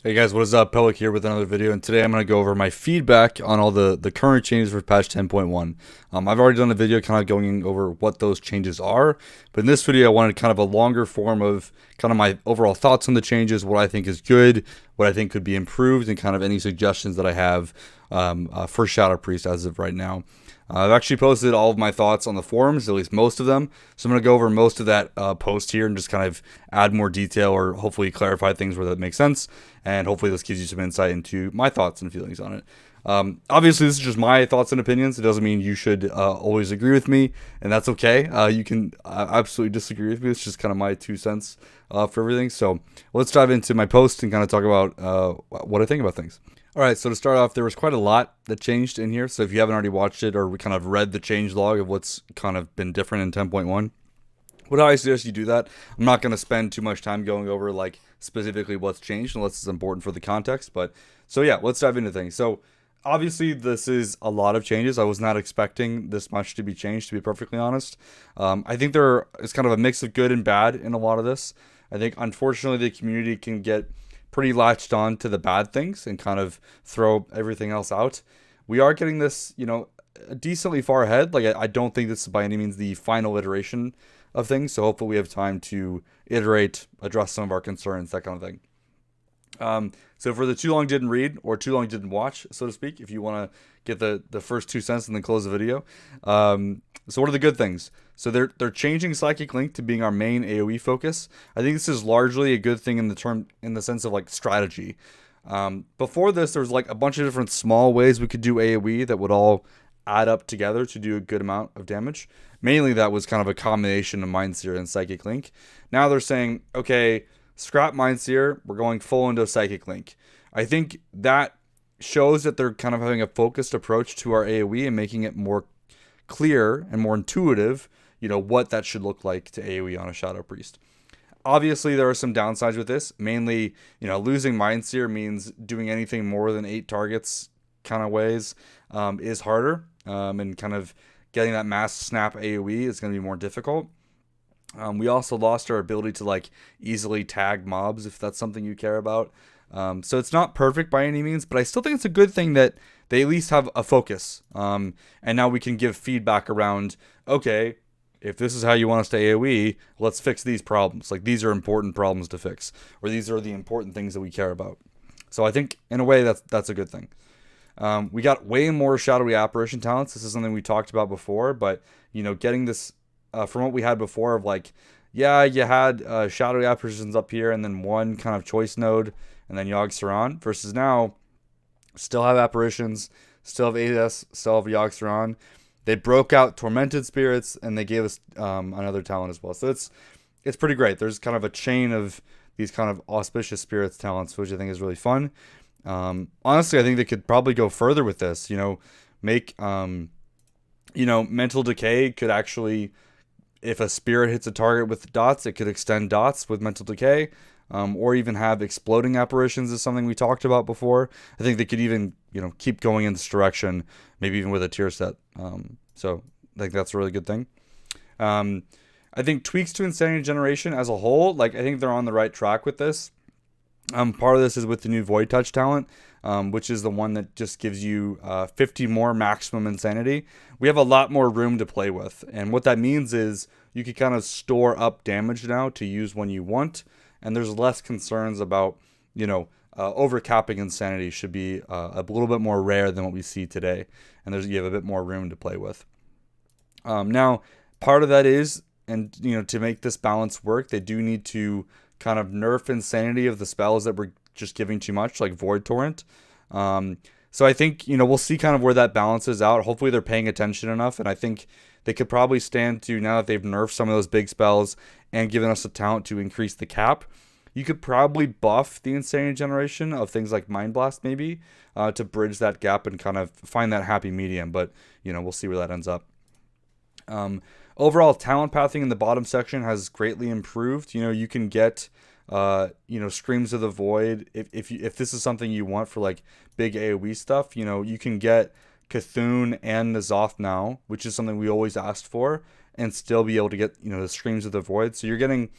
Hey guys, what is up? Pellic here with another video, and today I'm going to go over my feedback on all the current changes for patch 10.1. I've already done a video kind of going over what those changes are, but in this video I wanted kind of a longer form of kind of my overall thoughts on the changes, what I think is good, what I think could be improved, and kind of any suggestions that I have for Shadow Priest as of right now. I've actually posted all of my thoughts on the forums, at least most of them. So I'm going to go over most of that post here and just kind of add more detail or hopefully clarify things where that makes sense. And hopefully this gives you some insight into my thoughts and feelings on it. Obviously, this is just my thoughts and opinions. It doesn't mean you should always agree with me, and that's okay. You can absolutely disagree with me. It's just kind of my 2 cents for everything. So let's dive into my post and kind of talk about what I think about things. All right, so to start off, there was quite a lot that changed in here. So if you haven't already watched it or kind of read the change log of what's kind of been different in 10.1, would I suggest you do that? I'm not going to spend too much time going over like specifically what's changed unless it's important for the context. But so yeah, let's dive into things. So obviously this is a lot of changes. I was not expecting this much to be changed, to be perfectly honest. I think there is kind of a mix of good and bad in a lot of this. I think unfortunately the community can get pretty latched on to the bad things and kind of throw everything else out. We are getting this, decently far ahead. Like I don't think this is by any means the final iteration of things. So hopefully we have time to iterate, address some of our concerns, that kind of thing. So for the too long didn't read or too long didn't watch, so to speak, if you want to get the first 2 cents and then close the video. So what are the good things? So they're changing Psychic Link to being our main AoE focus. I think this is largely a good thing in the sense of like strategy. Before this, there was like a bunch of different small ways we could do AoE that would all add up together to do a good amount of damage. Mainly that was kind of a combination of Mindseer and Psychic Link. Now they're saying, okay, scrap Mindseer, we're going full into Psychic Link. I think that shows that they're kind of having a focused approach to our AoE and making it more clear and more intuitive, what that should look like to AoE on a Shadow Priest. Obviously, there are some downsides with this. Mainly, losing Mindseer means doing anything more than 8 targets kind of ways is harder. And kind of getting that mass snap AoE is going to be more difficult. We also lost our ability to like easily tag mobs if that's something you care about. So it's not perfect by any means, but I still think it's a good thing that they at least have a focus. And now we can give feedback around, okay, if this is how you want us to AoE, let's fix these problems. Like these are important problems to fix, or these are the important things that we care about. So I think in a way that's a good thing. We got way more Shadowy Apparition talents. This is something we talked about before, but getting this from what we had before of like, yeah, you had Shadowy Apparitions up here and then one kind of choice node and then Yogg-Saron, versus now still have Apparitions, still have AS, still have Yogg-Saron. They broke out Tormented Spirits and they gave us another talent as well. So it's pretty great. There's kind of a chain of these kind of auspicious spirits talents, which I think is really fun. Honestly, I think they could probably go further with this. Make Mental Decay could actually, if a spirit hits a target with dots, it could extend dots with Mental Decay. Or even have Exploding Apparitions is something we talked about before. I think they could even, keep going in this direction, maybe even with a tier set. So I think that's a really good thing. I think tweaks to Insanity Generation as a whole, I think they're on the right track with this. Part of this is with the new Void Touch talent, which is the one that just gives you 50 more maximum insanity. We have a lot more room to play with. And what that means is you can kind of store up damage now to use when you want. And there's less concerns about, overcapping insanity should be a little bit more rare than what we see today. And you have a bit more room to play with. Now, part of that is, and to make this balance work, they do need to kind of nerf insanity of the spells that we're just giving too much, like Void Torrent. So I think, we'll see kind of where that balances out. Hopefully they're paying attention enough, and I think they could probably stand to, now that they've nerfed some of those big spells and given us a talent to increase the cap, you could probably buff the Insanity Generation of things like Mind Blast maybe to bridge that gap and kind of find that happy medium, but, we'll see where that ends up. Overall, talent pathing in the bottom section has greatly improved. You can get, Screams of the Void. If this is something you want for like big AoE stuff, you can get Cthulhu and N'Zoth now, which is something we always asked for, and still be able to get, the Screams of the Void. So you're getting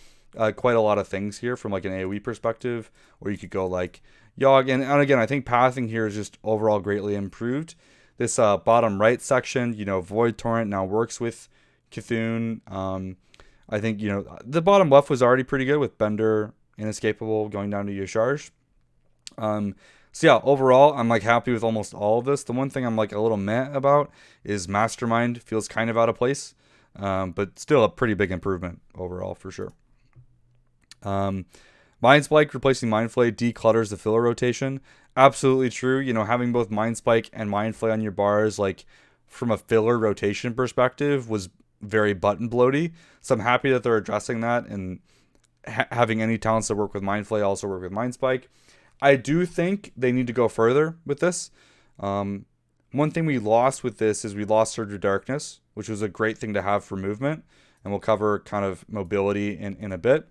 quite a lot of things here from like an AoE perspective, or you could go like, Yogg, and again, I think pathing here is just overall greatly improved. This bottom right section, Void Torrent now works with Cthulhu. I think, the bottom left was already pretty good with Bender, Inescapable, going down to Yasharj. So yeah, overall, I'm like happy with almost all of this. The one thing I'm like a little meh about is Mastermind feels kind of out of place, but still a pretty big improvement overall for sure. Mind Spike replacing Mind Flay declutters the filler rotation. Absolutely true. Having both Mind Spike and Mind Flay on your bars, like from a filler rotation perspective, was very button bloaty. So I'm happy that they're addressing that and having any talents that work with Mind Flay also work with Mind Spike. I do think they need to go further with this. One thing we lost with this is we lost Surge of Darkness, which was a great thing to have for movement, and we'll cover kind of mobility in a bit.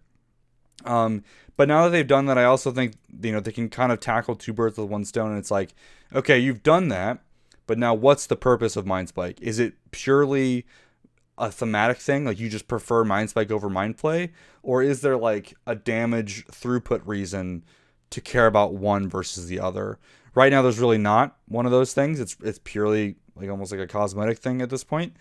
But now that they've done that, I also think they can kind of tackle two birds with one stone, and it's like, okay, you've done that, but now what's the purpose of Mind Spike? Is it purely a thematic thing, like you just prefer Mind Spike over Mind Flay, or is there like a damage throughput reason to care about one versus the other? Right now, there's really not one of those things. It's purely like almost like a cosmetic thing at this point.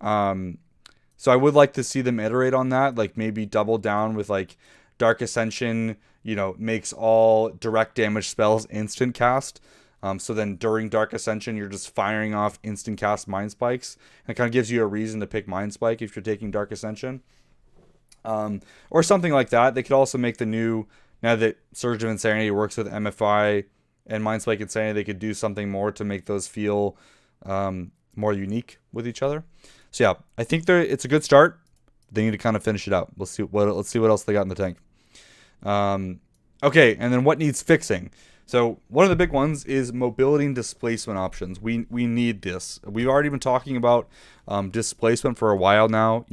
So I would like to see them iterate on that, like maybe double down with like Dark Ascension, makes all direct damage spells instant cast. So then during Dark Ascension, you're just firing off instant cast Mind Spikes. And it kind of gives you a reason to pick Mind Spike if you're taking Dark Ascension. Or something like that. They could also make the new, now that Surge of Insanity works with MFI and Mind Spike Insanity, they could do something more to make those feel more unique with each other. So yeah, I think it's a good start. They need to kind of finish it out. Let's see what else they got in the tank. Okay, and then what needs fixing? So one of the big ones is mobility and displacement options. We need this. We've already been talking about displacement for a while now.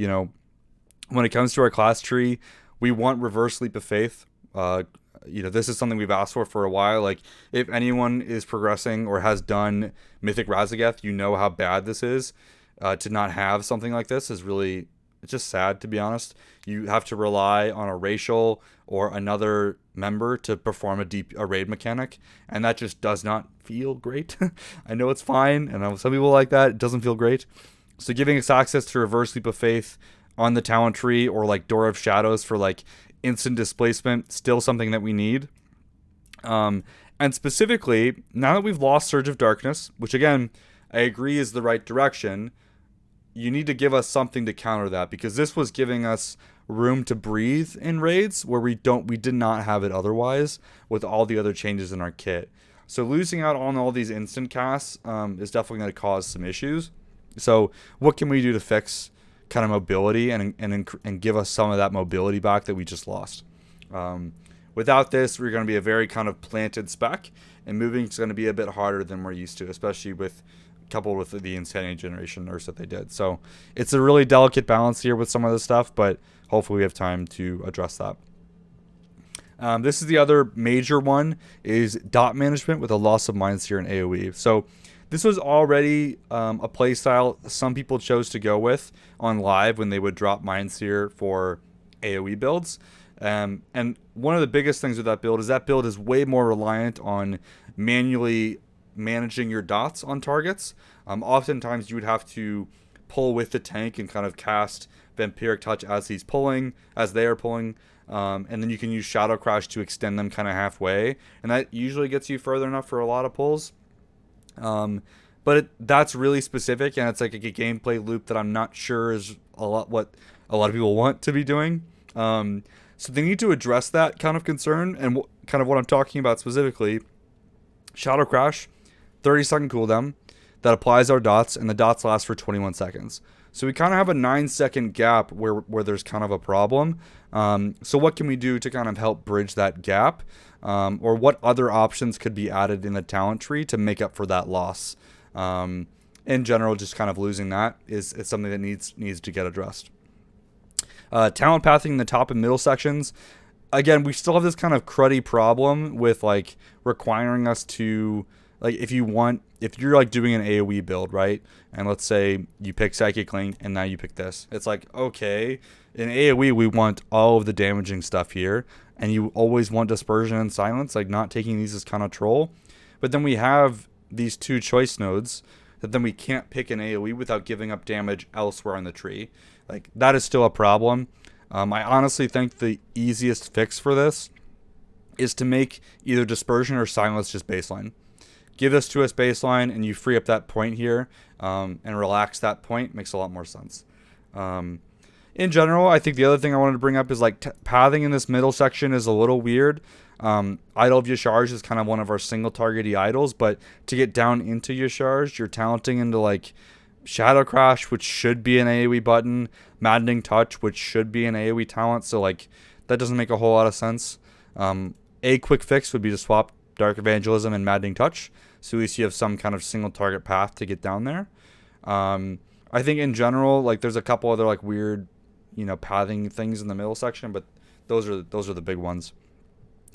When it comes to our class tree, we want reverse leap of faith. This is something we've asked for a while. Like, if anyone is progressing or has done Mythic Razageth, how bad this is. To not have something like this is really, it's just sad, to be honest. You have to rely on a racial or another member to perform a raid mechanic, and that just does not feel great. I know it's fine, and I know some people like that. It doesn't feel great. So giving us access to reverse leap of faith on the talent tree, or like Door of Shadows for like instant displacement, still something that we need. And specifically, now that we've lost Surge of Darkness, which again, I agree is the right direction, you need to give us something to counter that, because this was giving us room to breathe in raids where we did not have it otherwise with all the other changes in our kit. So losing out on all these instant casts is definitely going to cause some issues. So what can we do to fix kind of mobility and give us some of that mobility back that we just lost? Without this, we're going to be a very kind of planted spec, and moving is going to be a bit harder than we're used to, especially coupled with the Insanity Generation nerfs that they did. So it's a really delicate balance here with some of this stuff, but hopefully we have time to address that. This is the other major one, is dot management with a loss of Mindseer and AoE. So this was already a playstyle some people chose to go with on live when they would drop Mindseer for AoE builds. And one of the biggest things with that build is way more reliant on manually managing your dots on targets. Oftentimes you would have to pull with the tank and kind of cast Vampiric Touch as they are pulling, and then you can use Shadow Crash to extend them kind of halfway, and that usually gets you further enough for a lot of pulls. But that's really specific, and it's like a gameplay loop that I'm not sure is what a lot of people want to be doing. So they need to address that kind of concern, and kind of what I'm talking about specifically. Shadow Crash, 30-second cooldown that applies our dots, and the dots last for 21 seconds. So we kind of have a 9-second gap where there's kind of a problem. So what can we do to kind of help bridge that gap? Or what other options could be added in the talent tree to make up for that loss? In general, just kind of losing that is something that needs to get addressed. Talent pathing in the top and middle sections. Again, we still have this kind of cruddy problem with like requiring us to like if you're like doing an AoE build, right? And let's say you pick Psychic Link and now you pick this. It's like, okay, in AoE we want all of the damaging stuff here, and you always want Dispersion and Silence, like not taking these as kind of troll. But then we have these two choice nodes that then we can't pick an AoE without giving up damage elsewhere on the tree. Like, that is still a problem. I honestly think the easiest fix for this is to make either Dispersion or Silence just baseline. Give this to us baseline, and you free up that point here, and relax that point. Makes a lot more sense. In general, I think the other thing I wanted to bring up is like pathing in this middle section is a little weird. Idol of Yasharj is kind of one of our single targety idols, but to get down into Yasharj, you're talenting into like Shadow Crash, which should be an AoE button, Maddening Touch, which should be an AoE talent, so like that doesn't make a whole lot of sense. A quick fix would be to swap Dark Evangelism and Maddening Touch, so at least you have some kind of single target path to get down there. I think in general, like there's a couple other like weird, pathing things in the middle section, but those are the big ones.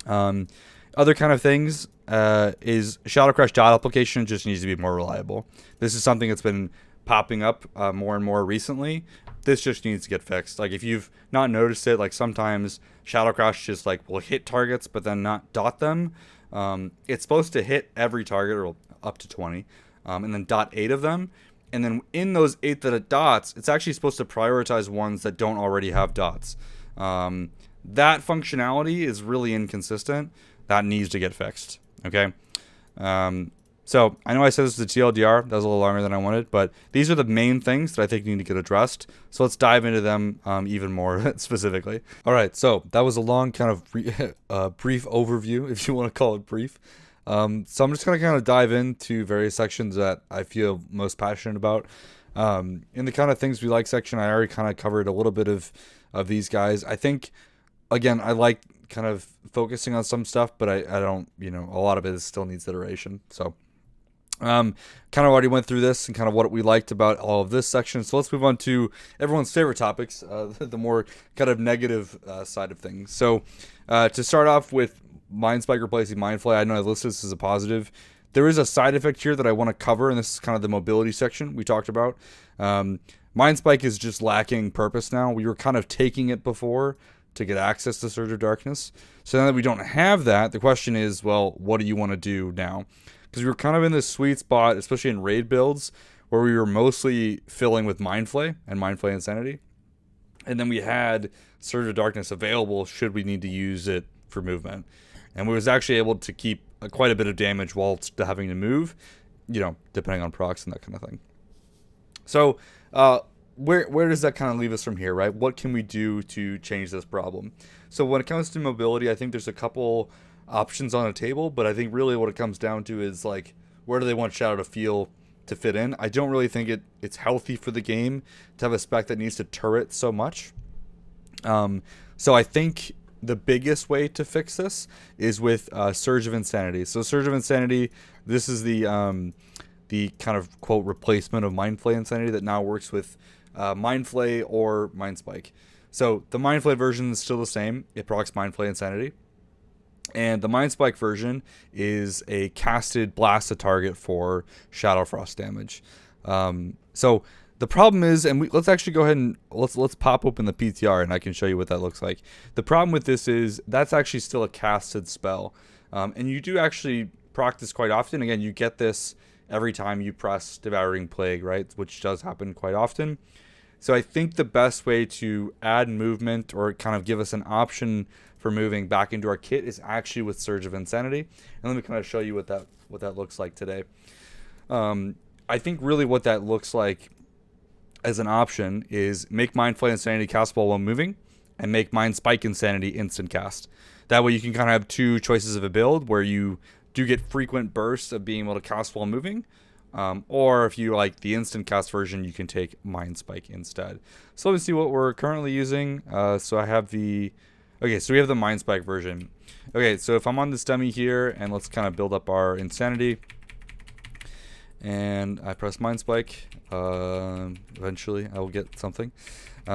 Other kind of things is Shadow Crash dot application just needs to be more reliable. This is something that's been popping up more and more recently. This just needs to get fixed. Like if you've not noticed it, like sometimes Shadow Crash just like will hit targets but then not dot them. It's supposed to hit every target, or up to 20, and then dot 8 of them. And then in those 8 that it dots, it's actually supposed to prioritize ones that don't already have dots. That functionality is really inconsistent. That needs to get fixed. Okay. So I know I said this was a TLDR. That was a little longer than I wanted, but these are the main things that I think need to get addressed. So let's dive into them even more specifically. All right. So that was a long kind of brief overview, if you want to call it brief. So I'm just going to kind of dive into various sections that I feel most passionate about. In the kind of things we like section, I already kind of covered a little bit of these guys. I think, again, I like kind of focusing on some stuff, but I don't, a lot of it still needs iteration. So kind of already went through this and kind of what we liked about all of this section. So let's move on to everyone's favorite topics, the more kind of negative side of things. So to start off with Mind Spike replacing Mind Flay, I know I listed this as a positive. There is a side effect here that I want to cover, and this is kind of the mobility section we talked about. Mind Spike is just lacking purpose now. We were kind of taking it before to get access to Surge of Darkness. So now that we don't have that, the question is, well, what do you want to do now? Because we were kind of in this sweet spot, especially in raid builds, where we were mostly filling with Mind Flay and Mind Flay Insanity. And then we had Surge of Darkness available should we need to use it for movement. And we was actually able to keep quite a bit of damage whilst having to move, depending on procs and that kind of thing. So where does that kind of leave us from here, right? What can we do to change this problem? So when it comes to mobility, I think there's a couple options on the table, but I think really what it comes down to is like, where do they want Shadow to fit in? I don't really think it's healthy for the game to have a spec that needs to turret so much. So I think the biggest way to fix this is with Surge of Insanity. So Surge of Insanity, this is the kind of quote replacement of Mind Flay Insanity that now works with Mind Flay or Mind Spike. So the Mind Flay version is still the same. It procs Mind Flay Insanity. And the Mind Spike version is a casted blast a target for Shadow Frost damage. So the problem is, and let's actually go ahead and let's pop open the PTR and I can show you what that looks like. The problem with this is that's actually still a casted spell. And you do actually proc this quite often. Again, you get this every time you press Devouring Plague, right? Which does happen quite often. So I think the best way to add movement or kind of give us an option for moving back into our kit is actually with Surge of Insanity. And let me kind of show you what that looks like today. I think really what that looks like as an option is make Mind Flay Insanity castable while moving, and make Mind Spike Insanity instant cast. That way you can kind of have two choices of a build where you do get frequent bursts of being able to cast while moving, or if you like the instant cast version, you can take Mind Spike instead. So let me see what we're currently using. So I have we have the Mind Spike version. Okay, so if I'm on this dummy here, and let's kind of build up our Insanity. and I press Mind Spike. Eventually I will get something.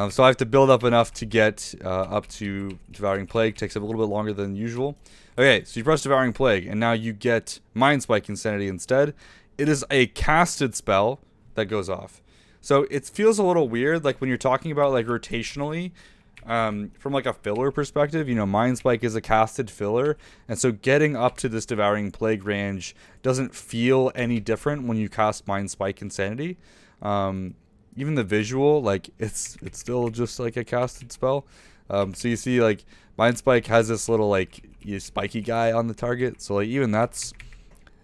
So I have to build up enough to get up to Devouring Plague. Takes a little bit longer than usual. Okay, so you press Devouring Plague, and now you get Mind Spike Insanity instead. It is a casted spell that goes off. So it feels a little weird, like when you're talking about like rotationally, from like a filler perspective, you know, Mind Spike is a casted filler, and so getting up to this Devouring Plague range doesn't feel any different when you cast Mind Spike Insanity. Even the visual, like it's still just like a casted spell. So you see like Mind Spike has this little like spiky guy on the target, so like even that's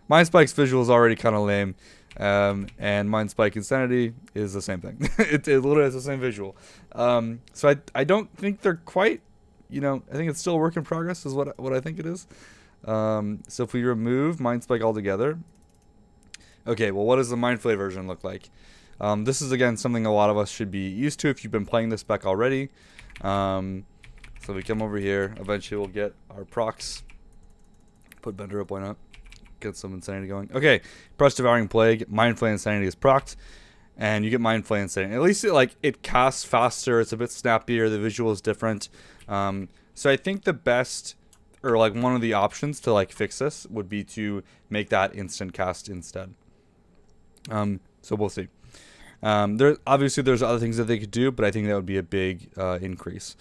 Mind Spike's visual is already kind of lame. And Mind Spike Insanity is the same thing. it literally has the same visual. So I don't think they're quite, you know, I think it's still a work in progress is what I think it is. So if we remove Mind Spike altogether, okay, well, what does the Mind Flay version look like? This is, again, something a lot of us should be used to if you've been playing this spec already. So we come over here. Eventually we'll get our procs. Put Bender up, why not? Get some Insanity going. Okay, press Devouring Plague. Mind Flay Insanity is procced, and you get Mind Flay Insanity. At least it casts faster. It's a bit snappier. The visual is different. So I think the best, or like one of the options to like fix this would be to make that instant cast instead. So we'll see. Obviously there's other things that they could do, but I think that would be a big increase.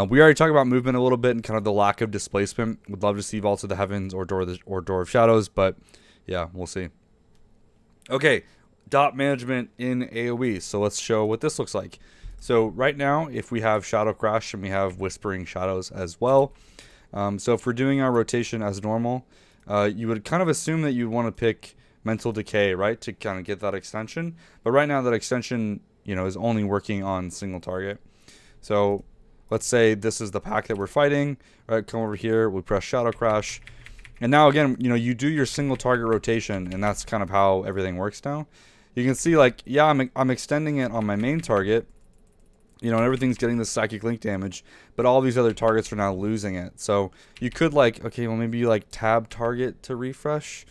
We already talked about movement a little bit and kind of the lack of displacement. Would love to see Vault of the Heavens or Door of Shadows, but yeah, we'll see. Okay, dot management in AoE. So let's show what this looks like. So right now, if we have Shadow Crash and we have Whispering Shadows as well, so if we're doing our rotation as normal, you would kind of assume that you'd want to pick Mental Decay, right, to kind of get that extension. But right now that extension, you know, is only working on single target. So let's say this is the pack that we're fighting, right? Come over here, we press Shadow Crash. And now again, you know, you do your single target rotation, and that's kind of how everything works now. You can see like, yeah, I'm extending it on my main target, you know, and everything's getting the Psychic Link damage, but all these other targets are now losing it. So you could like, okay, well maybe you like tab target to refresh.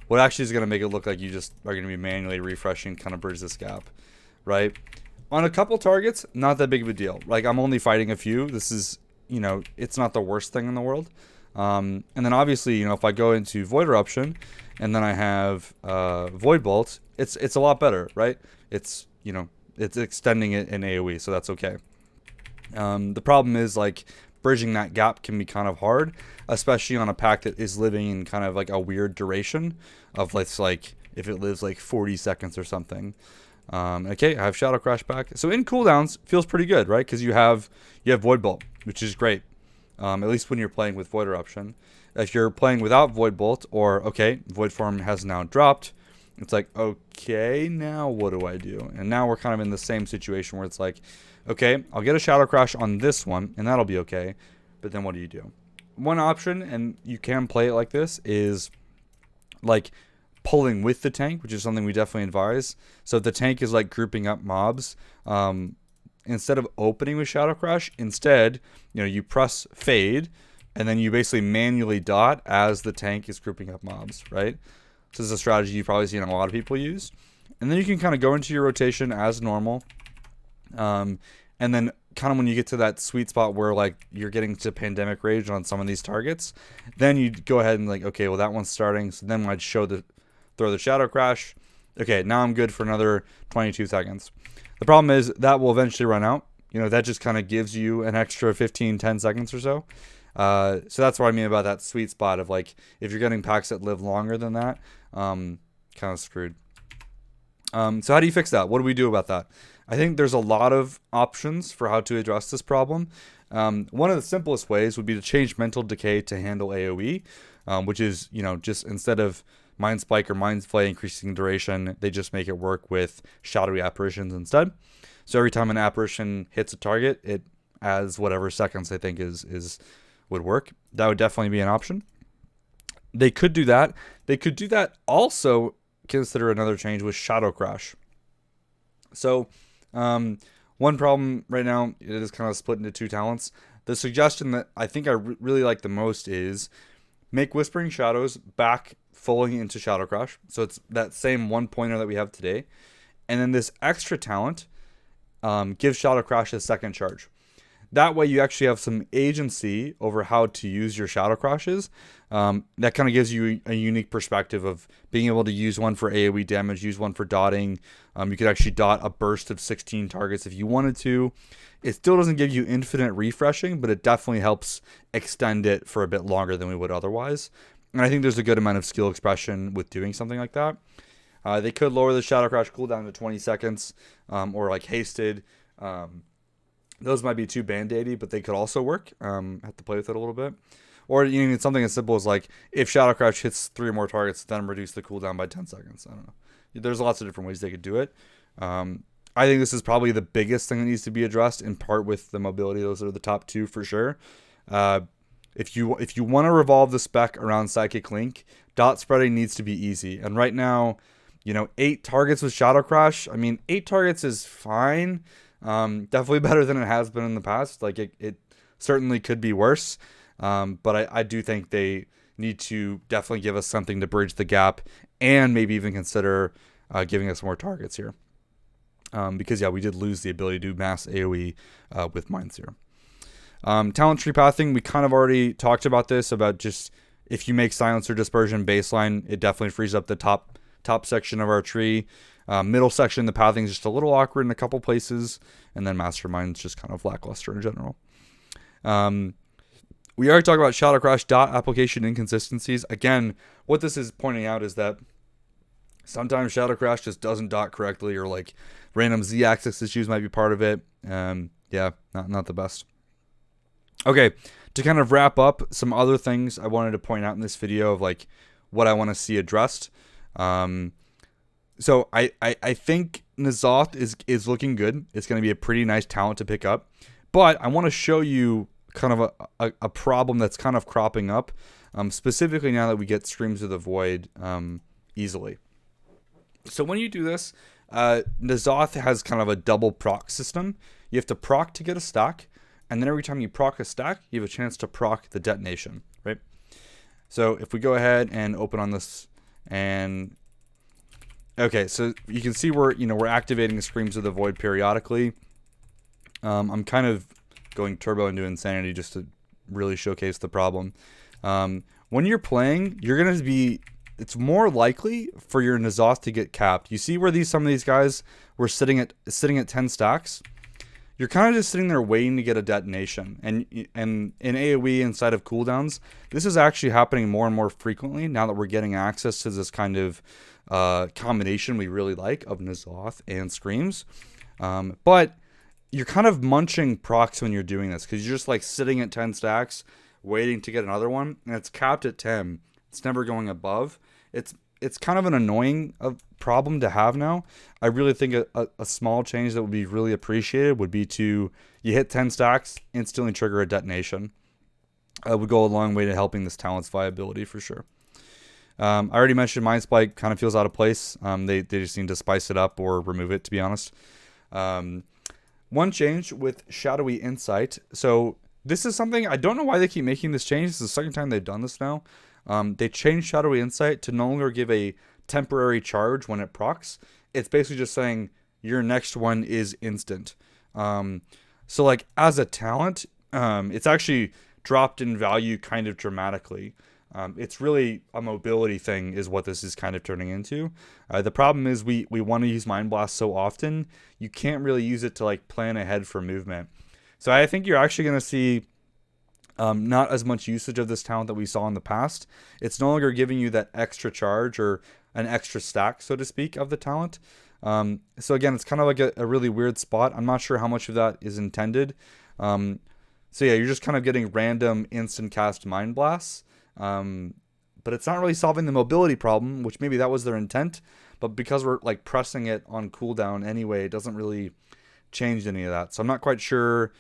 What actually is going to make it look like you just are going to be manually refreshing, kind of bridge this gap, right? On a couple targets, not that big of a deal. Like, I'm only fighting a few. This is, you know, it's not the worst thing in the world. And then obviously, you know, if I go into Void Eruption and then I have Void Bolt, it's a lot better, right? It's, you know, it's extending it in AoE, so that's okay. The problem is, like, bridging that gap can be kind of hard, especially on a pack that is living in kind of like a weird duration of like if it lives like 40 seconds or something. Okay, I have Shadow Crash back. So in cooldowns, feels pretty good, right? Because you have Void Bolt, which is great. At least when you're playing with Void Eruption. If you're playing without Void Bolt, or okay, Void Form has now dropped, it's like, okay, now what do I do? And now we're kind of in the same situation where it's like, okay, I'll get a Shadow Crash on this one, and that'll be okay. But then what do you do? One option, and you can play it like this, is like pulling with the tank, which is something we definitely advise. So if the tank is like grouping up mobs, instead of opening with Shadow Crash, instead, you know, you press Fade, and then you basically manually dot as the tank is grouping up mobs, right? So this is a strategy you've probably seen a lot of people use. And then you can kind of go into your rotation as normal. And then kind of when you get to that sweet spot where like you're getting to Pandemic Rage on some of these targets, then you go ahead and like, okay, well that one's starting. So then I'd throw the Shadow Crash. Okay, now I'm good for another 22 seconds. The problem is that will eventually run out. You know, that just kind of gives you an extra 10 seconds or so. So that's what I mean about that sweet spot of like, if you're getting packs that live longer than that, kind of screwed. So how do you fix that? What do we do about that? I think there's a lot of options for how to address this problem. One of the simplest ways would be to change Mental Decay to handle AoE, which is, you know, just instead of Mind Spike or Mind Flay increasing duration, they just make it work with Shadowy Apparitions instead. So every time an apparition hits a target, it adds whatever seconds they think would work. That would definitely be an option. They could do that. They could do that. Also consider another change with Shadow Crash. So one problem right now, it is kind of split into two talents. The suggestion that I think I really like the most is make Whispering Shadows back fully into Shadow Crash. So it's that same 1-pointer that we have today. And then this extra talent gives Shadow Crash a second charge. That way you actually have some agency over how to use your Shadow Crashes. That kind of gives you a unique perspective of being able to use one for AoE damage, use one for dotting. You could actually dot a burst of 16 targets if you wanted to. It still doesn't give you infinite refreshing, but it definitely helps extend it for a bit longer than we would otherwise. And I think there's a good amount of skill expression with doing something like that. They could lower the Shadow Crash cooldown to 20 seconds or like hasted. Those might be too band-aidy, but they could also work. Have to play with it a little bit. Or you need something as simple as like if Shadow Crash hits 3 or more targets, then reduce the cooldown by 10 seconds. I don't know. There's lots of different ways they could do it. I think this is probably the biggest thing that needs to be addressed, in part with the mobility. Those are the top 2 for sure. If you want to revolve the spec around Psychic Link, dot spreading needs to be easy. And right now, 8 targets with Shadow Crash. I mean, 8 targets is fine. Definitely better than it has been in the past. Like it certainly could be worse. But I do think they need to definitely give us something to bridge the gap, and maybe even consider giving us more targets here. Because we did lose the ability to do mass AoE with Mind Seer. Talent tree pathing, we kind of already talked about this, about just if you make Silencer Dispersion baseline, it definitely frees up the top section of our tree. Middle section, the pathing is just a little awkward in a couple places, and then Mastermind's just kind of lackluster in general. We already talked about Shadow Crash dot application inconsistencies. Again, what this is pointing out is that sometimes Shadow Crash just doesn't dot correctly, or like random Z-axis issues might be part of it. Not the best. Okay, to kind of wrap up some other things I wanted to point out in this video of like what I want to see addressed. So I think N'Zoth is looking good. It's going to be a pretty nice talent to pick up. But I want to show you kind of a problem that's kind of cropping up, specifically now that we get Streams of the Void easily. So when you do this, N'Zoth has kind of a double proc system. You have to proc to get a stack, and then every time you proc a stack, you have a chance to proc the detonation, right? So if we go ahead and open on this, and okay, so you can see we're activating the Screams of the Void periodically. I'm kind of going turbo into insanity just to really showcase the problem. When you're playing, it's more likely for your N'Zoth to get capped. You see where some of these guys were sitting at 10 stacks? You're kind of just sitting there waiting to get a detonation. And in AoE inside of cooldowns, this is actually happening more and more frequently now that we're getting access to this kind of combination we really like of N'Zoth and Screams. But you're kind of munching procs when you're doing this, because you're just like sitting at 10 stacks waiting to get another one, and it's capped at 10. It's never going above. It's kind of an annoying problem to have now. I really think a small change that would be really appreciated would be you hit 10 stacks, instantly trigger a detonation. Would go a long way to helping this talent's viability for sure. I already mentioned Mind Spike kind of feels out of place. They just need to spice it up or remove it, to be honest. One change with Shadowy Insight. So this is something, I don't know why they keep making this change. This is the second time they've done this now. They changed Shadowy Insight to no longer give a temporary charge when it procs. It's basically just saying your next one is instant. So like as a talent, it's actually dropped in value kind of dramatically. It's really a mobility thing is what this is kind of turning into. The problem is we want to use Mind Blast so often, you can't really use it to like plan ahead for movement. So I think you're actually going to see not as much usage of this talent that we saw in the past. It's no longer giving you that extra charge or an extra stack, so to speak, of the talent. So again, it's kind of like a really weird spot. I'm not sure how much of that is intended. So yeah, you're just kind of getting random instant cast Mind Blasts. But it's not really solving the mobility problem, which maybe that was their intent. But because we're like pressing it on cooldown anyway, it doesn't really change any of that. So I'm not quite sure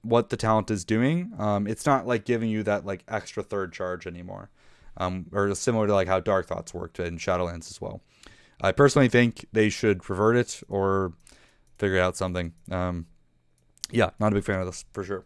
what the talent is doing. It's not like giving you that like extra third charge anymore, or similar to like how Dark Thoughts worked in Shadowlands as well. I personally think they should revert it or figure out something. Yeah, not a big fan of this for sure.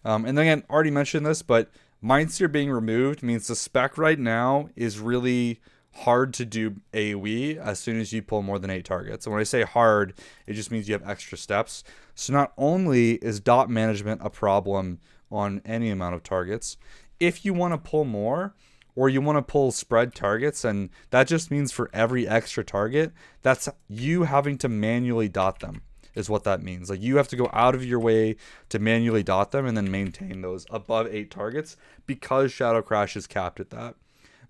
And then again, already mentioned this, but Mindseer being removed means the spec right now is really hard to do AoE as soon as you pull more than 8 targets. And when I say hard, it just means you have extra steps. So not only is dot management a problem on any amount of targets, if you want to pull more, or you want to pull spread targets, and that just means for every extra target, that's you having to manually dot them, is what that means. Like, you have to go out of your way to manually dot them and then maintain those above 8 targets because Shadow Crash is capped at that.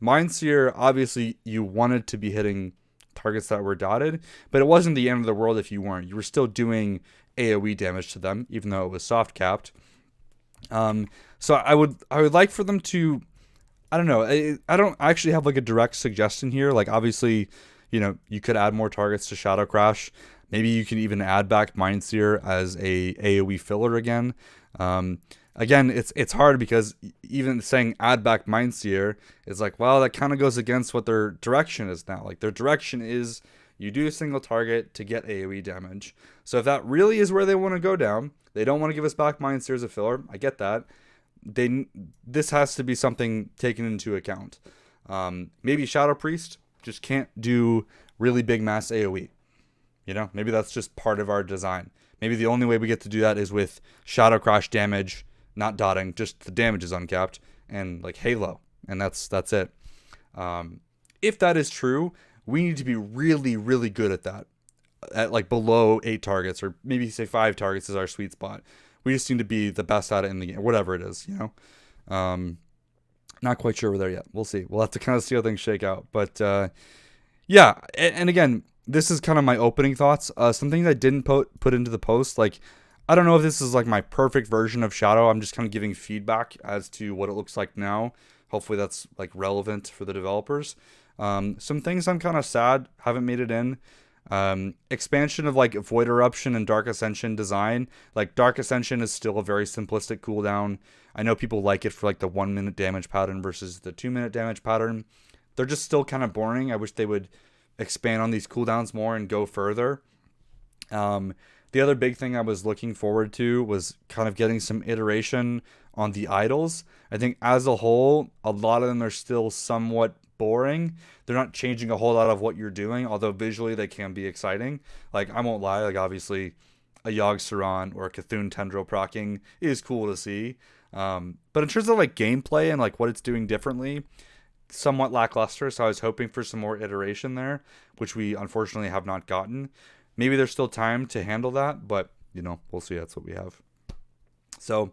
Mindseer, obviously, you wanted to be hitting targets that were dotted, but it wasn't the end of the world if you weren't. You were still doing AoE damage to them, even though it was soft capped. So I would like for them to, I don't know. I don't actually have like a direct suggestion here. Like, obviously, you know, you could add more targets to Shadow Crash. Maybe you can even add back Mindseer as a AoE filler again. Again, it's hard because even saying add back Mindseer is like, well, that kind of goes against what their direction is now. Like, their direction is you do a single target to get AoE damage. So if that really is where they want to go down, they don't want to give us back Mindseer as a filler. I get that. This has to be something taken into account. Maybe Shadow Priest just can't do really big mass AoE. You know, maybe that's just part of our design. Maybe the only way we get to do that is with Shadow Crash damage, not dotting, just the damage is uncapped, and like Halo, and that's it. If that is true, we need to be really, really good at that. At like below 8 targets, or maybe say 5 targets is our sweet spot. We just need to be the best at it in the game, whatever it is, you know. Not quite sure we're there yet. We'll see. We'll have to kind of see how things shake out. But yeah, and again, this is kind of my opening thoughts. Something I didn't put into the post, like, I don't know if this is like my perfect version of Shadow. I'm just kind of giving feedback as to what it looks like now. Hopefully that's like relevant for the developers. Some things I'm kind of sad haven't made it in. Expansion of like Void Eruption and Dark Ascension design. Like, Dark Ascension is still a very simplistic cooldown. I know people like it for like the 1 minute damage pattern versus the 2 minute damage pattern. They're just still kind of boring. I wish they would expand on these cooldowns more and go further. The other big thing I was looking forward to was kind of getting some iteration on the idols. I think as a whole, a lot of them are still somewhat boring. They're not changing a whole lot of what you're doing, although visually they can be exciting. Like, I won't lie, like, obviously a Yogg Saron or a Cthulhu Tendril proccing is cool to see. But in terms of like gameplay and like what it's doing differently, somewhat lackluster. So I was hoping for some more iteration there, which we unfortunately have not gotten. Maybe there's still time to handle that, but you know, we'll see. That's what we have. So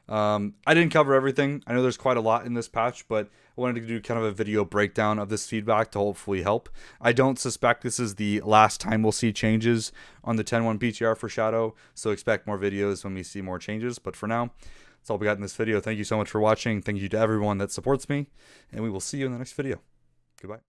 I didn't cover everything. I know there's quite a lot in this patch, but I wanted to do kind of a video breakdown of this feedback to hopefully help. I don't suspect this is the last time we'll see changes on the 10.1 PTR for Shadow, so expect more videos when we see more changes. But for now, that's all we got in this video. Thank you so much for watching. Thank you to everyone that supports me, and we will see you in the next video. Goodbye.